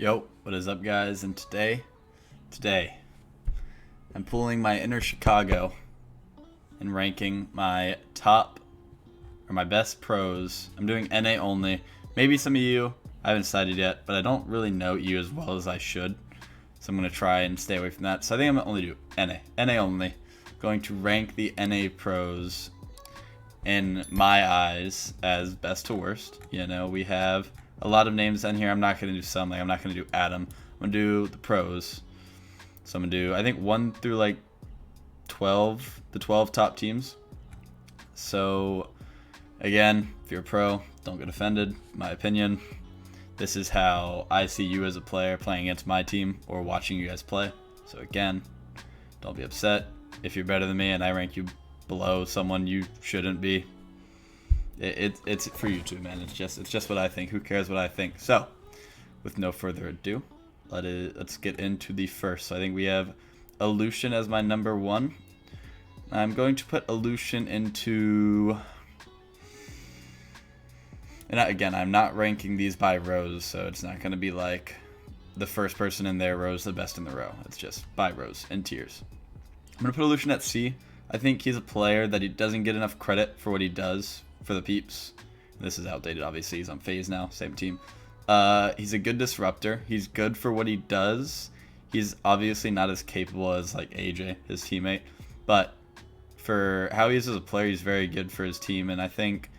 Yo, what is up guys? And today, I'm pulling my inner Chicago and ranking my top, or my best pros. I'm doing NA only. Maybe some of you, I haven't decided yet, but I don't really know you as well as I should. So I'm going to try and stay away from that. So I think I'm going to only do NA only. Going to rank the NA pros in my eyes as best to worst. You know, we have a lot of names in here. I'm not going to do some, like I'm not going to do Adam. I'm going to do the pros. So I'm going to do, I think 1 through like 12, the 12 top teams. So again, if you're a pro, don't get offended. My opinion, this is how I see you as a player playing against my team or watching you guys play. So again, don't be upset if you're better than me and I rank you below someone you shouldn't be. It's for you too, man. It's just what I think. Who cares what I think? So, with no further ado, let's get into the first. So I think we have Lucian as my number 1. I'm going to put Lucian into. And again, I'm not ranking these by rows, so it's not going to be like the first person in their row is the best in the row. It's just by rows and tiers. I'm going to put Lucian at C. I think he's a player that he doesn't get enough credit for what he does for the peeps. This is outdated, obviously. He's on FaZe now, same team. He's a good disruptor. He's good for what he does. He's obviously not as capable as like AJ, his teammate, but for how he is as a player, he's very good for his team, and I think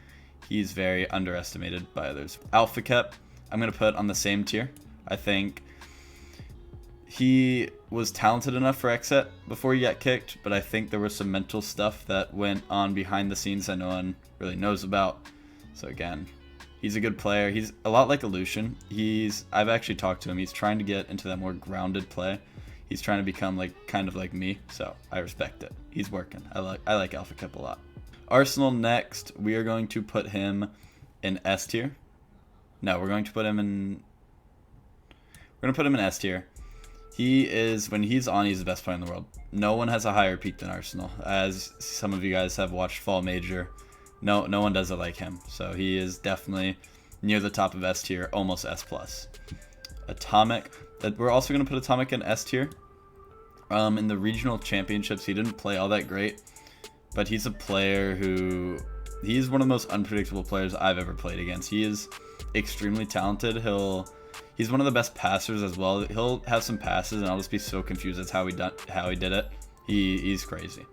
he's very underestimated by others. Alpha Kep, I'm going to put on the same tier. I think he was talented enough for Exet before he got kicked, but I think there was some mental stuff that went on behind the scenes that no one really knows about. So again, he's a good player. He's a lot like Lucian. I've actually talked to him. He's trying to get into that more grounded play. He's trying to become like kind of like me, so I respect it. He's working. I like Alpha Kep a lot. Arsenal next, we are going to put him in S tier. No, we're going to put him in S tier. He is, when he's on, he's the best player in the world. No one has a higher peak than Arsenal. As some of you guys have watched Fall Major, no one does it like him. So he is definitely near the top of S tier, almost S+. Atomic, we're also going to put Atomic in S tier. In the regional championships, he didn't play all that great, but he's a player he's one of the most unpredictable players I've ever played against. He is extremely talented. He's one of the best passers as well. He'll have some passes, and I'll just be so confused as how he did it. He's crazy.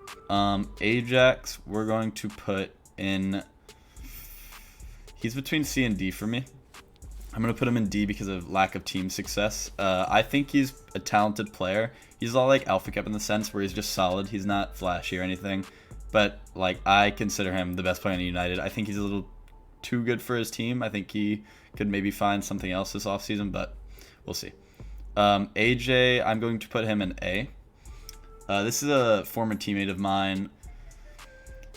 Ajax, we're going to put in. He's between C and D for me. I'm going to put him in D because of lack of team success. I think he's a talented player. He's all like Alpha Kep in the sense where he's just solid. He's not flashy or anything. But like I consider him the best player in United. I think he's a little too good for his team. I think he could maybe find something else this offseason, but we'll see. AJ, I'm going to put him in A. This is a former teammate of mine.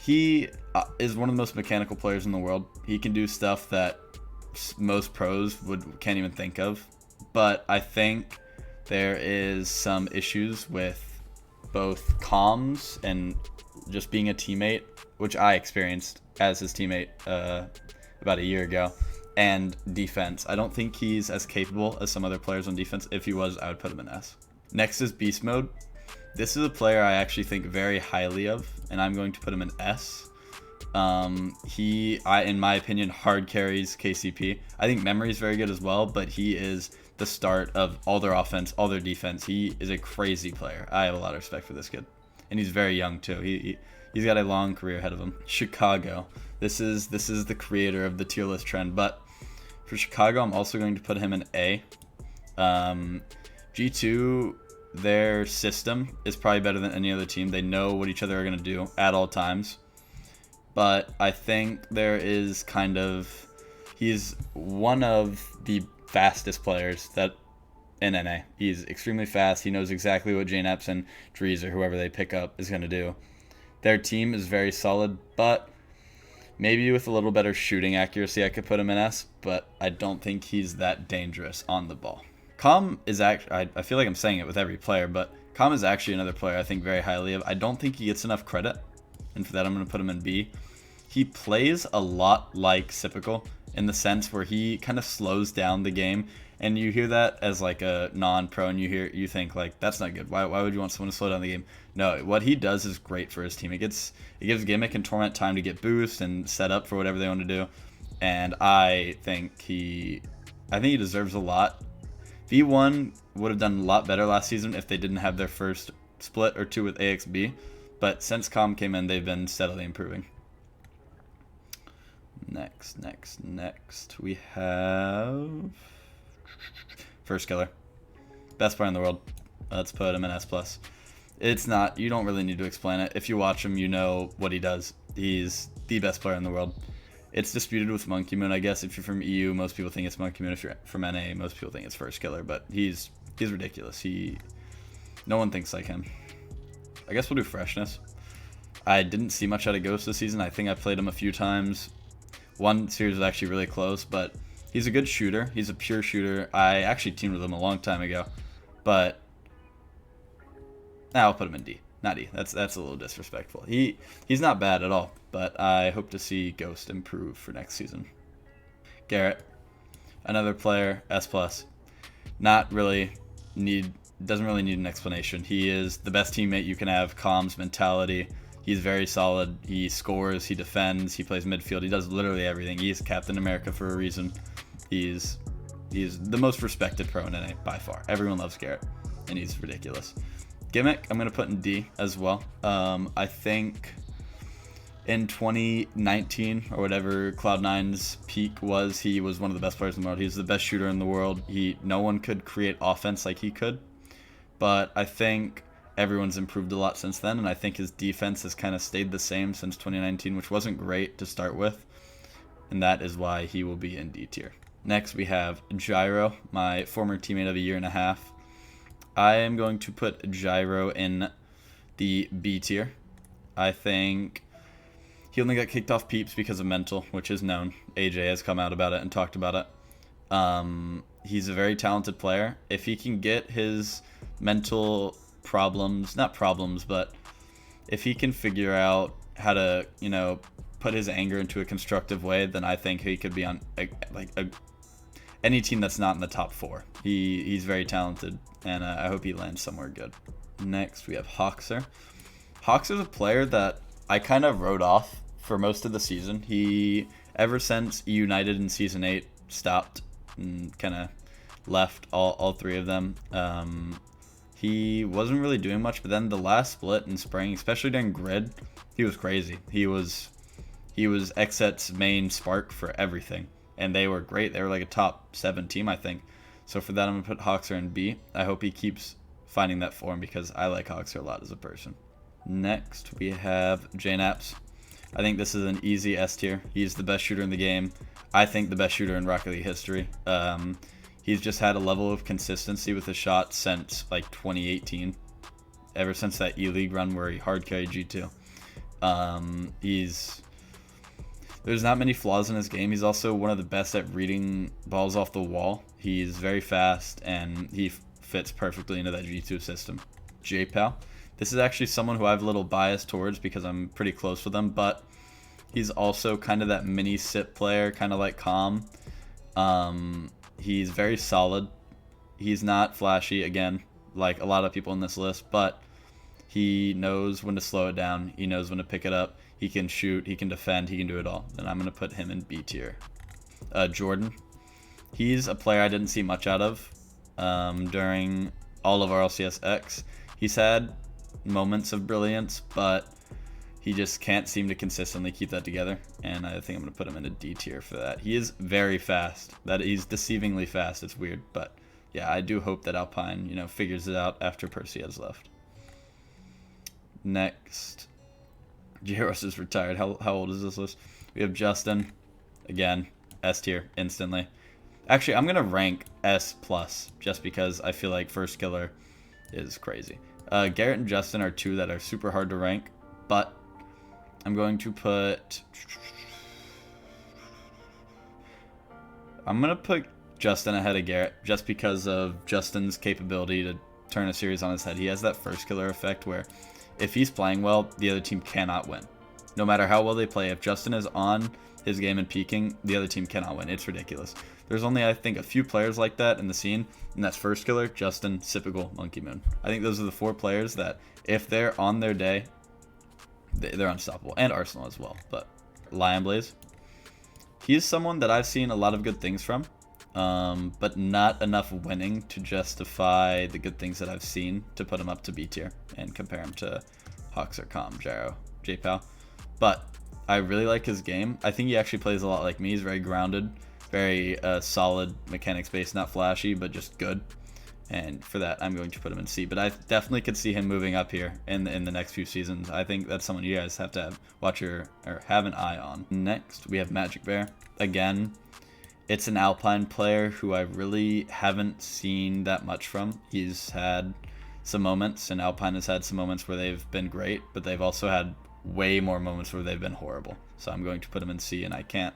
He is one of the most mechanical players in the world. He can do stuff that most pros can't even think of. But I think there is some issues with both comms and just being a teammate, which I experienced as his teammate about a year ago, and defense. I don't think he's as capable as some other players on defense. If he was, I would put him in S. Next is Beast Mode. This is a player I actually think very highly of, and I'm going to put him in S. In my opinion, hard carries KCP. I think Memory is very good as well, but he is the start of all their offense, all their defense. He is a crazy player. I have a lot of respect for this kid, and he's very young too. He's got a long career ahead of him. Chicago. This is the creator of the tier list trend, but for Chicago, I'm also going to put him in A. G2, their system is probably better than any other team. They know what each other are going to do at all times. But I think there is he's one of the fastest players in NA. He's extremely fast. He knows exactly what JNAPS and Drees or whoever they pick up is going to do. Their team is very solid, but maybe with a little better shooting accuracy, I could put him in S, but I don't think he's that dangerous on the ball. Com is actually, I feel like I'm saying it with every player, but Com is actually another player I think very highly of. I don't think he gets enough credit, and for that I'm going to put him in B. he plays a lot like Cypical in the sense where he kind of slows down the game. And you hear that as like a non-pro, and you think like that's not good. Why would you want someone to slow down the game? No, what he does is great for his team. It gives Gimmick and Torment time to get boost and set up for whatever they want to do. And I think he deserves a lot. V1 would have done a lot better last season if they didn't have their first split or two with AXB. But since Com came in, they've been steadily improving. Next, we have First Killer. Best player in the world. Let's put him in S+. It's not, you don't really need to explain it. If you watch him, you know what he does. He's the best player in the world. It's disputed with Monkey Moon, I guess. If you're from EU, most people think it's Monkey Moon. If you're from NA, most people think it's First Killer. But he's ridiculous. No one thinks like him. I guess we'll do Freshness. I didn't see much out of Ghost this season. I think I played him a few times. One series was actually really close, but he's a good shooter. He's a pure shooter. I actually teamed with him a long time ago, but I'll put him in D, not E. That's a little disrespectful. He's not bad at all, but I hope to see Ghost improve for next season. Garrett, another player, S+. Doesn't really need an explanation. He is the best teammate you can have. Calm's mentality. He's very solid. He scores. He defends. He plays midfield. He does literally everything. He's Captain America for a reason. He's the most respected pro in NA by far. Everyone loves Garrett, and he's ridiculous. Gimmick, I'm going to put in D as well. I think in 2019 or whatever Cloud9's peak was, he was one of the best players in the world. He's the best shooter in the world. No one could create offense like he could. But I think everyone's improved a lot since then, and I think his defense has kind of stayed the same since 2019, which wasn't great to start with, and that is why he will be in D tier. Next, we have Gyro, my former teammate of a year and a half. I am going to put Gyro in the B tier. I think he only got kicked off Peeps because of mental, which is known. AJ has come out about it and talked about it. He's a very talented player. If he can get his mental but if he can figure out how to, put his anger into a constructive way, then I think he could be on any team that's not in the top 4. He's very talented, and I hope he lands somewhere good. Next, we have Hoxer. Hoxer's a player that I kind of wrote off for most of the season. He, ever since United in Season 8 stopped and kind of left all 3 of them, he wasn't really doing much, but then the last split in spring, especially during grid, he was crazy. He was Xset's main spark for everything, and they were great. They were like a top 7 team, I think. So for that, I'm going to put Hoxer in B. I hope he keeps finding that form because I like Hoxer a lot as a person. Next, we have JNaps. I think this is an easy S tier. He's the best shooter in the game. I think the best shooter in Rocket League history. He's just had a level of consistency with his shot since like 2018, ever since that E-League run where he hard carried G2. There's not many flaws in his game. He's also one of the best at reading balls off the wall. He's very fast, and he fits perfectly into that G2 system. JPal. This is actually someone who I have a little bias towards because I'm pretty close with him, but he's also kind of that mini SIP player, kind of like Calm. He's very solid. He's not flashy, again, like a lot of people in this list, but he knows when to slow it down. He knows when to pick it up. He can shoot. He can defend. He can do it all. And I'm going to put him in B tier. Jordan. He's a player I didn't see much out of during all of RLCSX. He's had moments of brilliance, but he just can't seem to consistently keep that together, and I think I'm going to put him in a D tier for that. He is very fast. He's deceivingly fast. It's weird, but yeah, I do hope that Alpine, figures it out after Percy has left. Next, Gyros is retired. How old is this list? We have Justin, again, S tier instantly. Actually, I'm going to rank S+, just because I feel like First Killer is crazy. Garrett and Justin are 2 that are super hard to rank, but I'm going to put Justin ahead of Garrett just because of Justin's capability to turn a series on his head. He has that First Killer effect where if he's playing well, the other team cannot win. No matter how well they play, if Justin is on his game and peaking, the other team cannot win. It's ridiculous. There's only, I think, a few players like that in the scene, and that's First Killer, Justin, Cypical, Monkey Moon. I think those are the 4 players that, if they're on their day, they're unstoppable. And Arsenal as well. But Lion Blaze, he's someone that I've seen a lot of good things from, but not enough winning to justify the good things that I've seen to put him up to B tier and compare him to Hawks or Com, Gyro, JPal. But I really like his game. I think he actually plays a lot like me. He's very grounded, very solid mechanics based, not flashy, but just good. And for that, I'm going to put him in C. But I definitely could see him moving up here in the next few seasons. I think that's someone you guys have to watch or have an eye on. Next, we have Magic Bear. Again, it's an Alpine player who I really haven't seen that much from. He's had some moments, and Alpine has had some moments where they've been great, but they've also had way more moments where they've been horrible. So I'm going to put him in C, and I can't,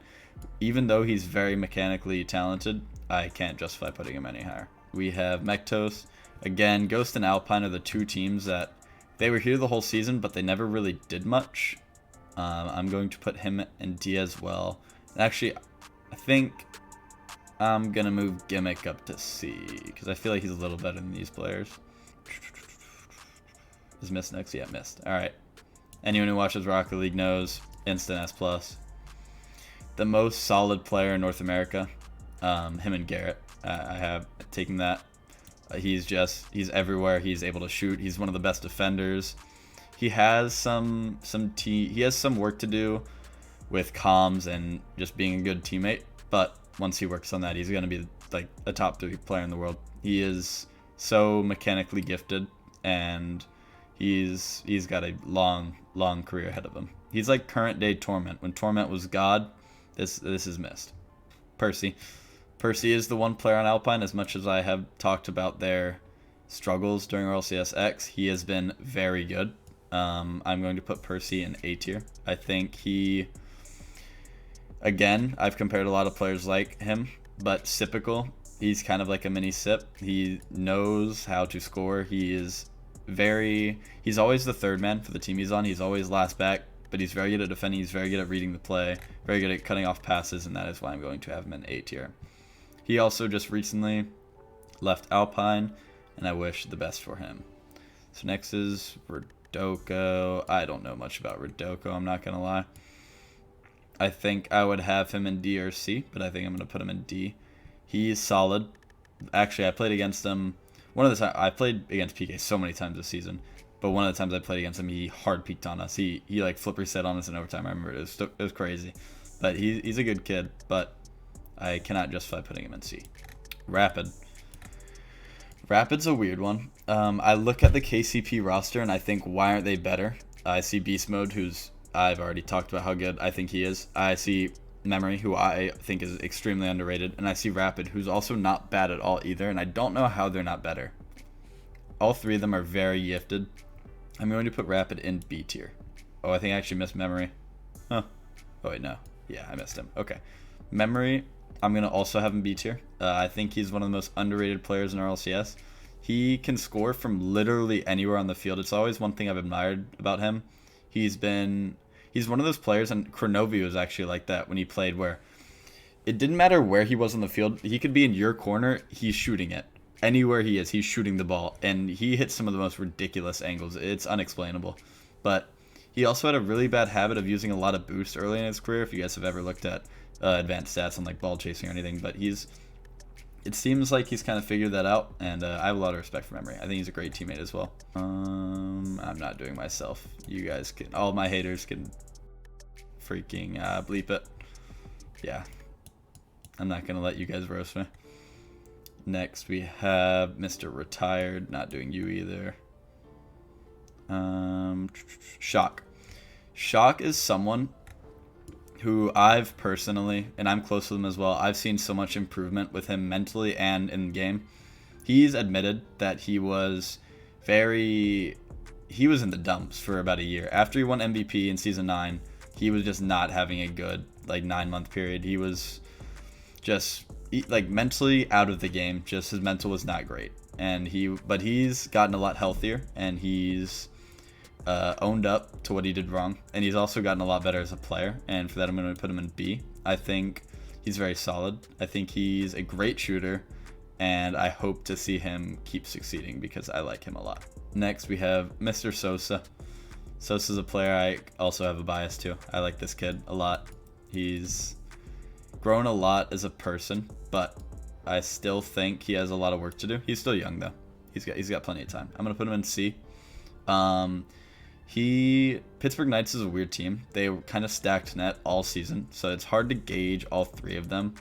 even though he's very mechanically talented, I can't justify putting him any higher. We have Mektos. Again, Ghost and Alpine are the 2 teams that they were here the whole season, but they never really did much. I'm going to put him in D as well. Actually, I think I'm going to move Gimmick up to C, because I feel like he's a little better than these players. Is missed next? Yeah, missed. Alright. Anyone who watches Rocket League knows instant S+. The most solid player in North America, him and Garrett. I have taken that. He's everywhere. He's able to shoot. He's one of the best defenders. He has some work to do with comms and just being a good teammate. But once he works on that, he's going to be like a top 3 player in the world. He is so mechanically gifted, and he's got a long career ahead of him. He's like current day Torment. When Torment was God, this is missed. Percy is the one player on Alpine. As much as I have talked about their struggles during RLCSX, he has been very good. I'm going to put Percy in A tier. I think again, I've compared a lot of players like him, but Cypical, he's kind of like a mini Sip. He knows how to score. He's always the 3rd man for the team he's on. He's always last back, but he's very good at defending. He's very good at reading the play, very good at cutting off passes, and that is why I'm going to have him in A tier. He also just recently left Alpine, and I wish the best for him. So next is Rodoko. I don't know much about Rodoko, I'm not going to lie. I think I would have him in D or C, but I think I'm going to put him in D. He's solid. Actually, I played against him. I played against PK so many times this season, but one of the times I played against him, he hard peaked on us. He like flip reset on us in overtime. I remember it was crazy. But he's a good kid, but I cannot justify putting him in C. Rapid's a weird one. I look at the KCP roster and I think, why aren't they better? I see Beast Mode, who's I've already talked about how good I think he is. I see Memory, who I think is extremely underrated, and I see Rapid, who's also not bad at all either, and I don't know how they're not better. All 3 of them are very gifted. I'm going to put Rapid in B tier. Oh, I think I actually missed Memory. Huh. Oh, wait, no. Yeah, I missed him. Okay. Memory, I'm going to also have him B tier. I think he's one of the most underrated players in RLCS. He can score from literally anywhere on the field. It's always one thing I've admired about him. He's one of those players, and Kronovi was actually like that when he played, where it didn't matter where he was on the field. He could be in your corner, he's shooting it. Anywhere he is, he's shooting the ball, and he hits some of the most ridiculous angles. It's unexplainable. But he also had a really bad habit of using a lot of boost early in his career, if you guys have ever looked at advanced stats on like ball chasing or anything. But it seems like he's kind of figured that out, and I have a lot of respect for Memory. I think he's a great teammate as well. I'm not doing myself. You guys can, all my haters can freaking bleep it. Yeah, I'm not gonna let you guys roast me. Next we have Mr. Retired. Not doing you either. Shock is someone who I've personally, and I'm close to him as well, I've seen so much improvement with him mentally and in game. He's admitted that he was in the dumps for about a year. After he won MVP in Season 9, he was just not having a good 9-month period. He was just mentally out of the game. Just his mental was not great. But he's gotten a lot healthier, and he's owned up to what he did wrong, and he's also gotten a lot better as a player, and for that I'm going to put him in B. I think he's very solid. I think he's a great shooter, and I hope to see him keep succeeding because I like him a lot. Next, we have Mr. Sosa. Sosa's a player I also have a bias to. I like this kid a lot. He's grown a lot as a person, but I still think he has a lot of work to do. He's still young though. He's got plenty of time. I'm gonna put him in C. Pittsburgh Knights is a weird team. They kind of stacked net all season, so it's hard to gauge all three of them.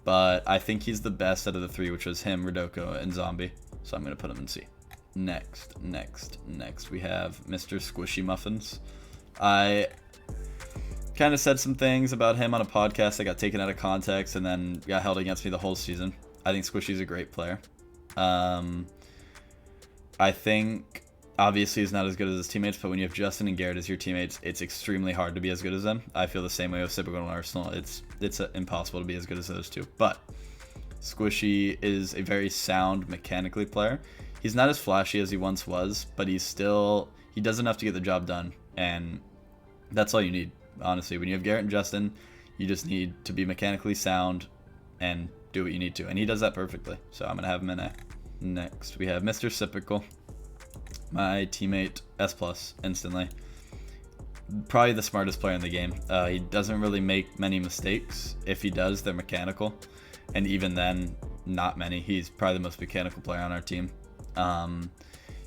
But I think he's the best out of the three, which was him, Rodoko, and Zombie. So I'm gonna put him in C. Next, we have Mr. Squishy Muffins. I kind of said some things about him on a podcast that got taken out of context and then got held against me the whole season. I think Squishy's a great player. I think obviously he's not as good as his teammates, but when you have Justin and Garrett as your teammates, it's extremely hard to be as good as them. I feel the same way with Cypical and Arsenal. It's impossible to be as good as those two. But Squishy is a very sound mechanically player. He's not as flashy as he once was, but he does enough to get the job done, and that's all you need, honestly. When you have Garrett and Justin, you just need to be mechanically sound and do what you need to, and he does that perfectly. So I'm gonna have him in A. Next, we have Mr. Cypical, my teammate, S+, instantly. Probably the smartest player in the game. He doesn't really make many mistakes. If he does, they're mechanical, and even then, not many. He's probably the most mechanical player on our team.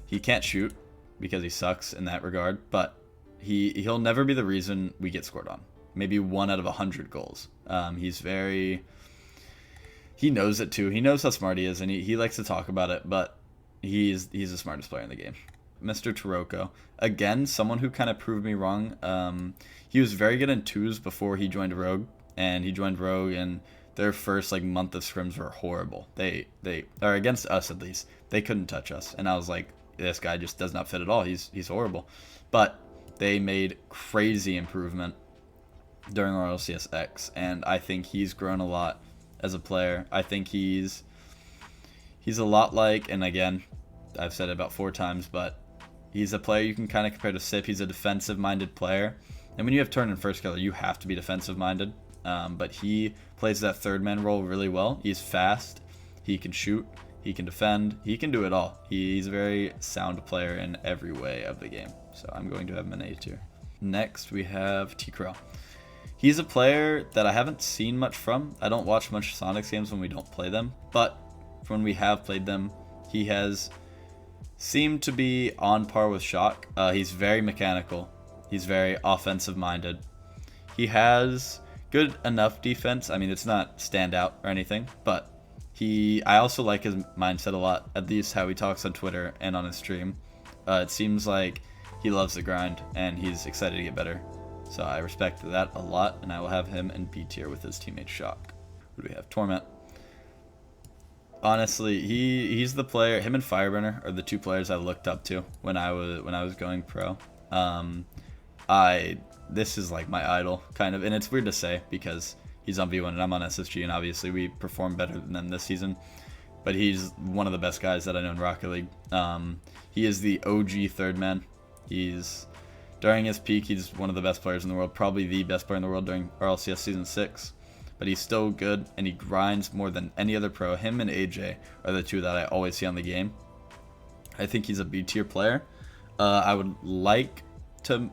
He can't shoot because he sucks in that regard, but he'll never be the reason we get scored on. Maybe 1 out of 100 goals. He knows it too. He knows how smart he is, and he likes to talk about it, but he's the smartest player in the game. Mr. Taroko, again, someone who kind of proved me wrong. He was very good in 2s before he joined Rogue, and their first month of scrims were horrible. They or against us at least, they couldn't touch us, and I was like, this guy just does not fit at all. He's horrible. But they made crazy improvement during RLCSX, and I think he's grown a lot as a player. I think he's a lot like, and again, I've said it about 4 times, but he's a player you can kind of compare to Sip. He's a defensive-minded player, and when you have turn and first killer, you have to be defensive-minded. But he plays that third man role really well. He's fast, he can shoot, he can defend, he can do it all. He's a very sound player in every way of the game. So I'm going to have him in A tier. Next, we have Tikro. He's a player that I haven't seen much from. I don't watch much Sonics games when we don't play them, but when we have played them, he has seemed to be on par with Shock. He's very mechanical. He's very offensive-minded. He has good enough defense. I mean, it's not standout or anything, but I also like his mindset a lot, at least how he talks on Twitter and on his stream. It seems like he loves the grind, and he's excited to get better. So I respect that a lot, and I will have him in B tier with his teammate Shock. Who do we have? Torment. Honestly, he's the player. Him and Fireburner are the 2 players I looked up to when I was going pro. This is like my idol, kind of, and it's weird to say because he's on V1 and I'm on SSG, and obviously we performed better than them this season. But he's one of the best guys that I know in Rocket League. He is the OG third man. During his peak, he's one of the best players in the world, probably the best player in the world during RLCS Season 6. But he's still good, and he grinds more than any other pro. Him and AJ are the 2 that I always see on the game. I think he's a B tier player. I would like to...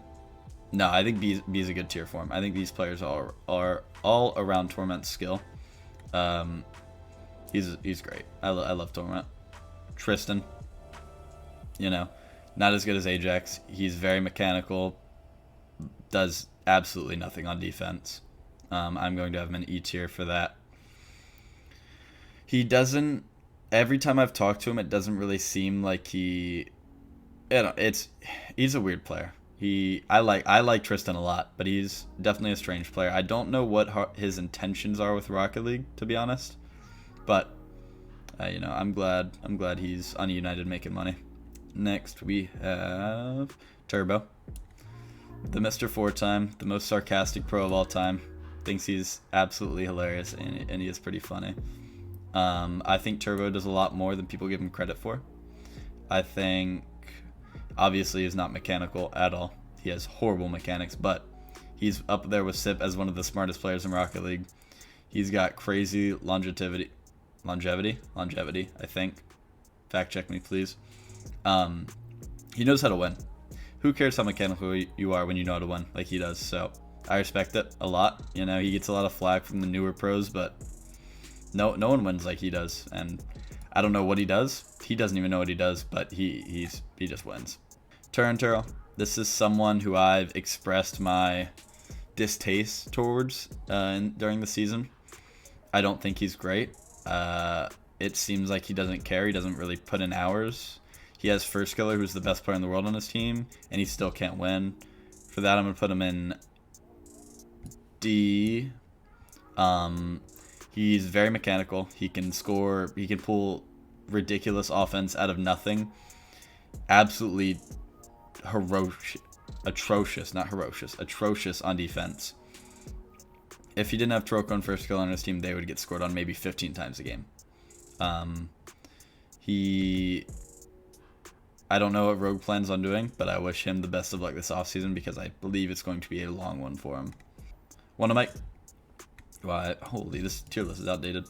No, I think B is a good tier for him. I think these players are all around Torment's skill. He's great. I love Torment. Tristan, not as good as Ajax. He's very mechanical, does absolutely nothing on defense. I'm going to have him in E tier for that. He doesn't... Every time I've talked to him, it doesn't really seem like he's a weird player. I like Tristan a lot, but he's definitely a strange player. I don't know what his intentions are with Rocket League, to be honest. But I'm glad he's on United making money. Next, we have Turbo, the Mr. 4-time, the most sarcastic pro of all time. Thinks he's absolutely hilarious, and he is pretty funny. I think Turbo does a lot more than people give him credit for. I think Obviously, he's not mechanical at all. He has horrible mechanics, but he's up there with Sip as one of the smartest players in Rocket League. He's got crazy longevity, I think. Fact check me, please. He knows how to win. Who cares how mechanical you are when you know how to win like he does? So I respect it a lot. You know, he gets a lot of flack from the newer pros, but no one wins like he does. And I don't know what he does. He doesn't even know what he does, but he just wins. Turo. This is someone who I've expressed my distaste towards during the season. I don't think he's great. It seems like he doesn't care. He doesn't really put in hours. He has First Killer, who's the best player in the world on his team, and he still can't win. For that, I'm going to put him in D. He's very mechanical. He can score. He can pull ridiculous offense out of nothing. Absolutely atrocious on defense. If he didn't have Taroko and First Killer on his team, they would get scored on maybe 15 times a game. I don't know what Rogue plans on doing, but I wish him the best of luck this offseason because I believe it's going to be a long one for him. Holy, this tier list is outdated.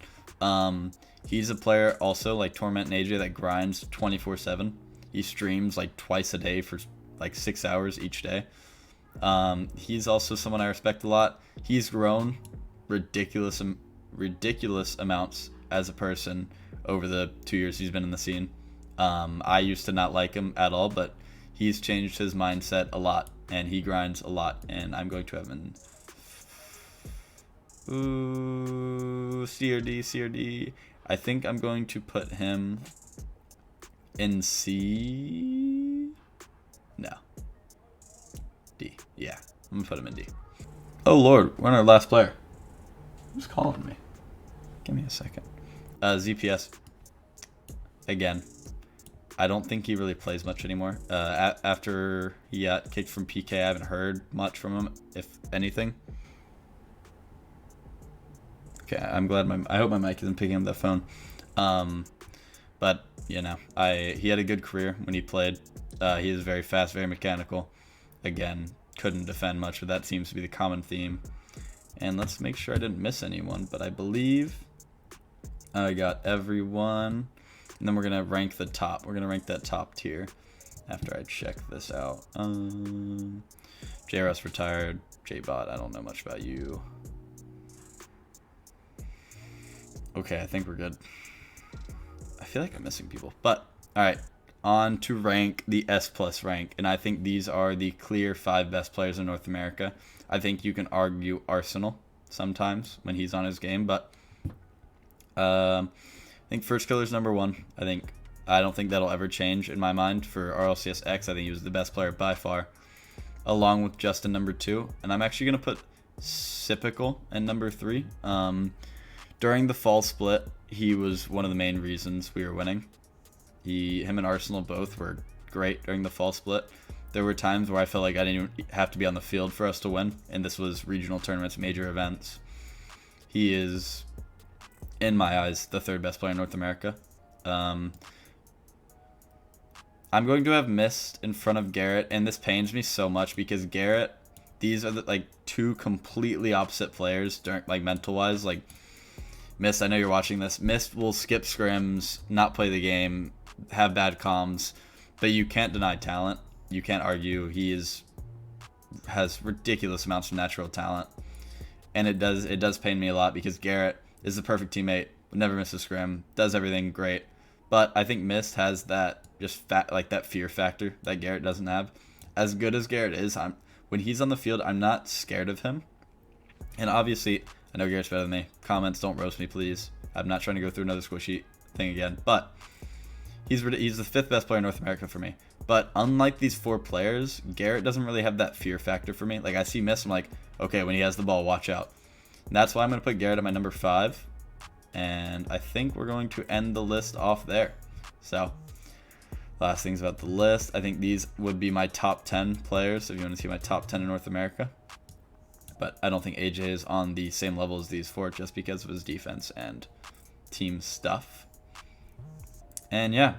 He's a player also like Torment and AJ that grinds 24/7. He streams like twice a day for like 6 hours each day. He's also someone I respect a lot. He's grown ridiculous amounts as a person over the 2 years he's been in the scene. I used to not like him at all, but he's changed his mindset a lot, and he grinds a lot, and I'm going to have him in C or D. I think I'm going to put him in C. No. D. Yeah, I'm going to put him in D. Oh, Lord, we're on our last player. Who's calling me? Give me a second. ZPS. Again, I don't think he really plays much anymore. After he got kicked from PK, I haven't heard much from him, if anything. Okay, I'm glad I hope my mic isn't picking up that phone. But, you know, he had a good career when he played. He is very fast, very mechanical. Again, couldn't defend much, but that seems to be the common theme. And let's make sure I didn't miss anyone, but I believe I got everyone. And then we're going to rank the top. We're going to rank that top tier after I check this out. JRS retired. JBot, I don't know much about you. Okay, I think we're good. I feel like I'm missing people. But, alright. On to rank the S+ rank. And I think these are the clear 5 best players in North America. I think you can argue Arsenal sometimes when he's on his game. But I think First Killer's number 1. I don't think that'll ever change in my mind for RLCSX. I think he was the best player by far, along with Justin number 2. And I'm actually going to put Cypical in number 3. During the fall split, he was one of the main reasons we were winning. Him and Arsenal both were great during the fall split. There were times where I felt like I didn't even have to be on the field for us to win, and this was regional tournaments, major events. He is, in my eyes, the 3rd best player in North America. I'm going to have Mist in front of Garrett, and this pains me so much because Garrett, these are the 2 completely opposite players, mental-wise. Mist, I know you're watching this. Mist will skip scrims, not play the game, have bad comms, but you can't deny talent. You can't argue. He has ridiculous amounts of natural talent, and it does pain me a lot because Garrett is the perfect teammate, would never miss a scrim, does everything great. But I think Mist has that that fear factor that Garrett doesn't have. As good as Garrett is, when he's on the field, I'm not scared of him. And obviously, I know Garrett's better than me. Comments, don't roast me, please. I'm not trying to go through another Squishy thing again. But he's the 5th best player in North America for me. But unlike these 4 players, Garrett doesn't really have that fear factor for me. I see Mist, I'm like, okay, when he has the ball, watch out. And that's why I'm going to put Garrett at my number 5. And I think we're going to end the list off there. So, last things about the list. I think these would be my top 10 players, if you want to see my top 10 in North America. But I don't think AJ is on the same level as these 4 just because of his defense and team stuff. And yeah,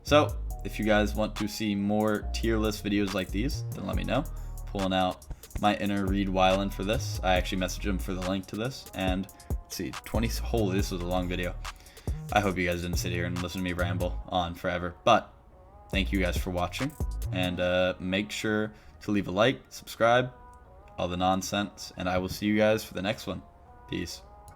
so if you guys want to see more tier list videos like these, then let me know. Pulling out my inner Reed Weiland for this. I actually messaged him for the link to this. And let's see, 20. Holy, this was a long video. I hope you guys didn't sit here and listen to me ramble on forever. But thank you guys for watching. And make sure to leave a like, subscribe, all the nonsense. And I will see you guys for the next one. Peace.